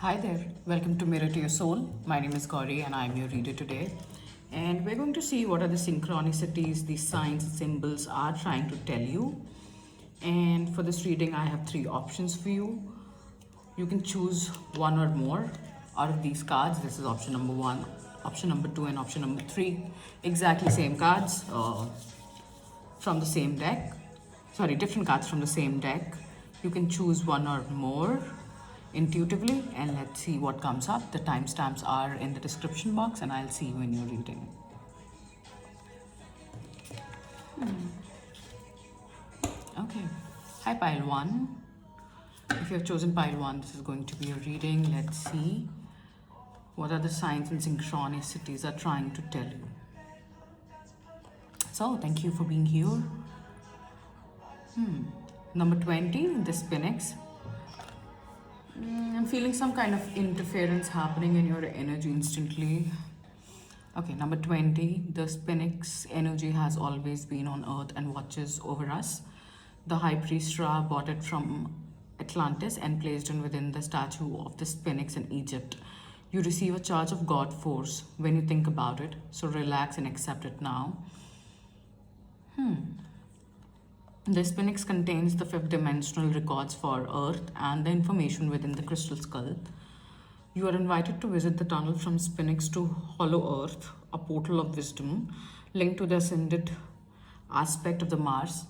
Hi there, welcome to Mirror to Your Soul. My name is Gauri and I'm your reader today. And we're going to see what are the synchronicities, these signs and symbols are trying to tell you. And for this reading, I have three options for you. You can choose one or more out of these cards. This is option number one, option number two, and option number three. Exactly same cards from the same deck. Sorry, different cards from the same deck. You can choose one or more intuitively, and let's see what comes up. The timestamps are in the description box, and I'll see you in your reading. Okay. Hi, pile one. If you have chosen pile one, this is going to be a reading. Let's see what are the signs and synchronicities are trying to tell you. So, thank you for being here. Number 20, the Spinix. I'm feeling some kind of interference happening in your energy instantly. Okay, number 20, the Spinix energy has always been on Earth and watches over us. The High Priest Ra bought it from Atlantis and placed it within the statue of the Spinix in Egypt. You receive a charge of God force when you think about it, so relax and accept it now. The Spinix contains the fifth dimensional records for Earth and the information within the crystal skull. You are invited to visit the tunnel from Spinix to Hollow Earth, a portal of wisdom linked to the ascended aspect of the Mars.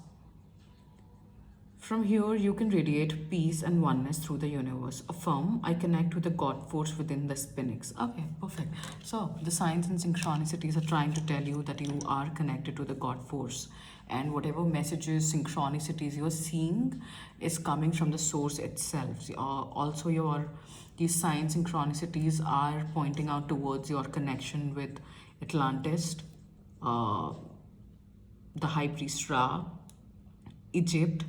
From here, you can radiate peace and oneness through the universe. Affirm, I connect with the God force within the Spinix. Okay, perfect. So, the signs and synchronicities are trying to tell you that you are connected to the God force. And whatever messages, synchronicities you're seeing is coming from the source itself. Also, these signs, synchronicities are pointing out towards your connection with Atlantis, the High Priest Ra, Egypt.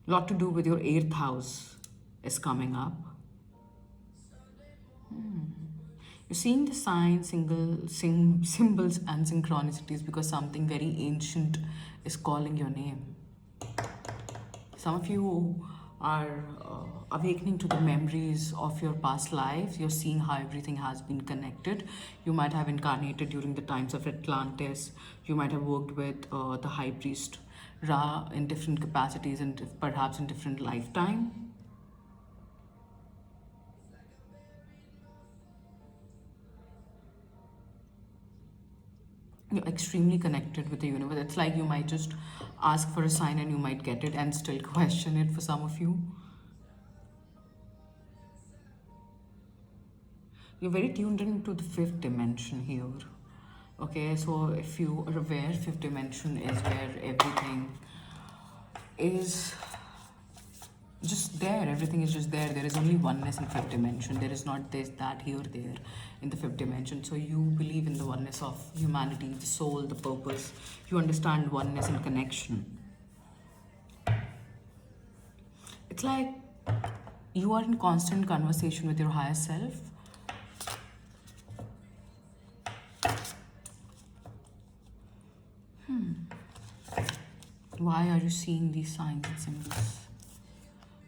Lot to do with your 8th house is coming up. You're seeing the signs, symbols and synchronicities because something very ancient is calling your name. Some of you are awakening to the memories of your past lives. You're seeing how everything has been connected. You might have incarnated during the times of Atlantis. You might have worked with the High Priest Ra in different capacities and perhaps in different lifetime. You're extremely connected with the universe. It's like you might just ask for a sign and you might get it and still question it for some of you. You're very tuned into the fifth dimension here. Okay, so if you are aware, fifth dimension is where everything is just there. Everything is just there. There is only oneness in fifth dimension. There is not this, that, here, there in the fifth dimension. So you believe in the oneness of humanity, the soul, the purpose. You understand oneness and connection. It's like you are in constant conversation with your higher self. Why are you seeing these signs and symbols?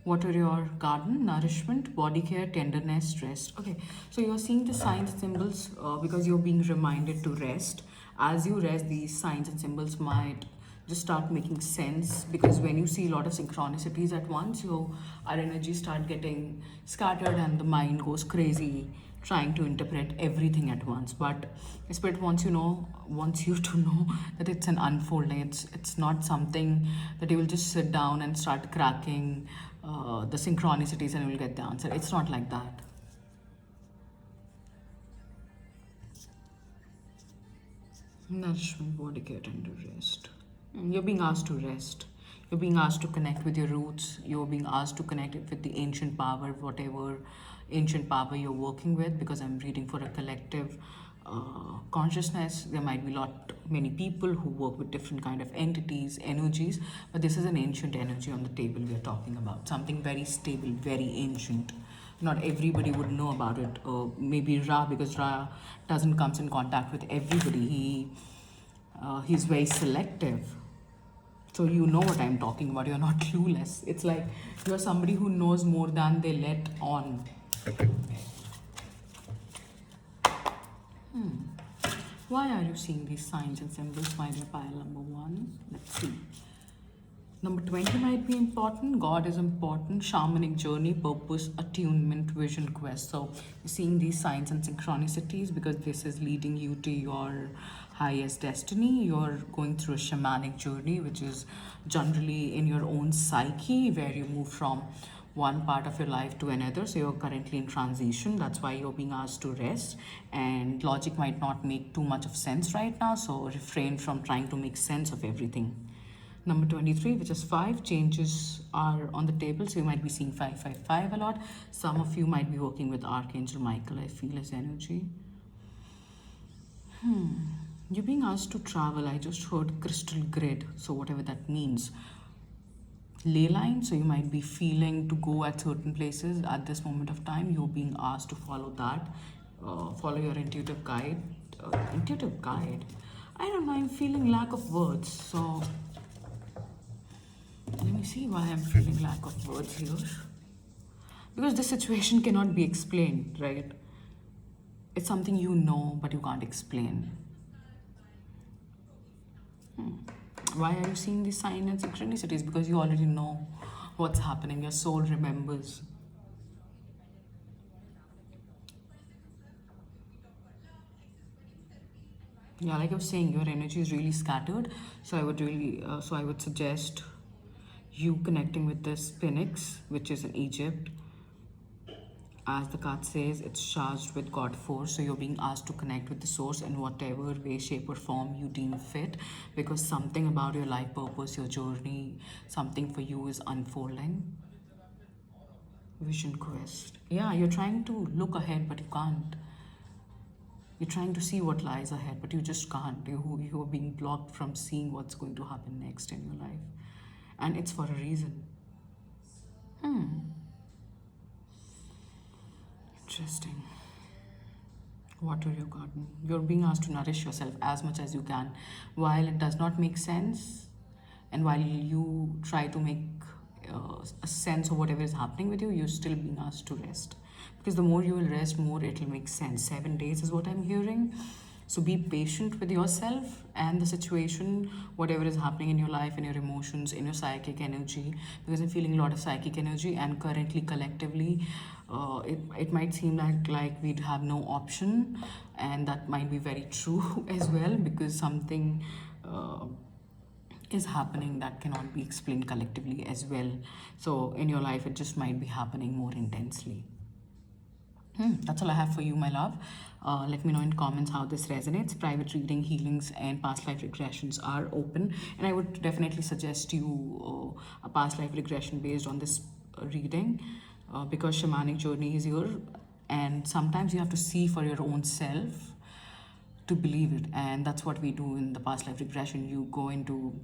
What are your garden, nourishment, body care, tenderness, rest? Okay, so you're seeing the signs and symbols because you're being reminded to rest. As you rest, these signs and symbols might just start making sense because when you see a lot of synchronicities at once, our energy start getting scattered and the mind goes crazy trying to interpret everything at once. But Spirit wants you to know that it's an unfolding. It's not something that you will just sit down and start cracking the synchronicities and you will get the answer. It's not like that. Nourishment, body care, tender rest. You're being asked to rest. You're being asked to connect with your roots. You're being asked to connect with the ancient power, whatever ancient power you're working with, because I'm reading for a collective consciousness. There might be many people who work with different kind of entities, energies, but this is an ancient energy on the table we are talking about. Something very stable, very ancient. Not everybody would know about it. Maybe Ra, because Ra doesn't comes in contact with everybody. He's very selective. So you know what I'm talking about. You're not clueless. It's like you're somebody who knows more than they let on. Why are you seeing these signs and symbols, my dear pile number 1? Let's see. Number 20 might be important. God is important. Shamanic journey, purpose, attunement, vision, quest. So you're seeing these signs and synchronicities because this is leading you to your highest destiny. You're going through a shamanic journey, which is generally in your own psyche, where you move from one part of your life to another. So you're currently in transition. That's why you're being asked to rest. And logic might not make too much of sense right now. So refrain from trying to make sense of everything. Number 23, which is 5, changes are on the table. So you might be seeing 555 a lot. Some of you might be working with Archangel Michael, I feel his energy. You're being asked to travel. I just heard crystal grid. So whatever that means. Ley line, so you might be feeling to go at certain places at this moment of time. You're being asked to follow that. Follow your intuitive guide. Intuitive guide? I don't know, I'm feeling lack of words. So let me see why I'm feeling lack of words here. Because this situation cannot be explained, right? It's something you know, but you can't explain. Why are you seeing these signs and synchronicities? Because you already know what's happening. Your soul remembers. Yeah, like I was saying, your energy is really scattered. So I would suggest you connecting with this Phoenix, which is in Egypt. As the card says, it's charged with God force. So you're being asked to connect with the source in whatever way, shape, or form you deem fit. Because something about your life purpose, your journey, something for you is unfolding. Vision quest. Yeah, you're trying to look ahead, but you can't. You're trying to see what lies ahead, but you just can't. You're being blocked from seeing what's going to happen next in your life. And it's for a reason. Interesting. Water your garden. You're being asked to nourish yourself as much as you can. While it does not make sense, and while you try to make a sense of whatever is happening with you, you're still being asked to rest. Because the more you will rest, more it will make sense. 7 days is what I'm hearing. So be patient with yourself and the situation, whatever is happening in your life, in your emotions, in your psychic energy. Because I'm feeling a lot of psychic energy, and currently, collectively, it might seem like we'd have no option, and that might be very true as well, because something is happening that cannot be explained collectively as well. So in your life, it just might be happening more intensely. That's all I have for you, my love. Let me know in comments how this resonates. Private reading, healings, and past life regressions are open, and I would definitely suggest you a past life regression based on this reading, because shamanic journey is here, and sometimes you have to see for your own self to believe it, and that's what we do in the past life regression. You go into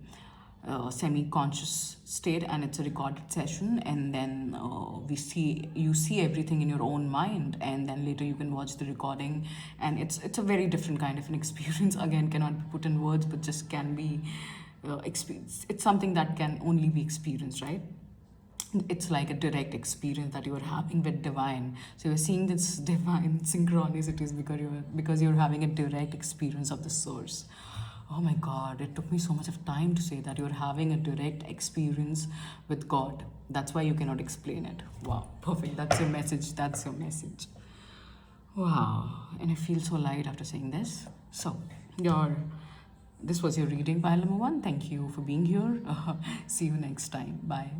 semi-conscious state, and it's a recorded session, and then you see everything in your own mind, and then later you can watch the recording, and it's a very different kind of an experience. Again, cannot be put in words, but just can be experienced. It's something that can only be experienced, right? It's like a direct experience that you are having with divine. So you're seeing this divine synchronicities because you're having a direct experience of the source. Oh my God, it took me so much of time to say that you're having a direct experience with God. That's why you cannot explain it. Wow, perfect. That's your message. That's your message. Wow, and I feel so light after saying this. So, this was your reading, pile number 1. Thank you for being here. See you next time. Bye.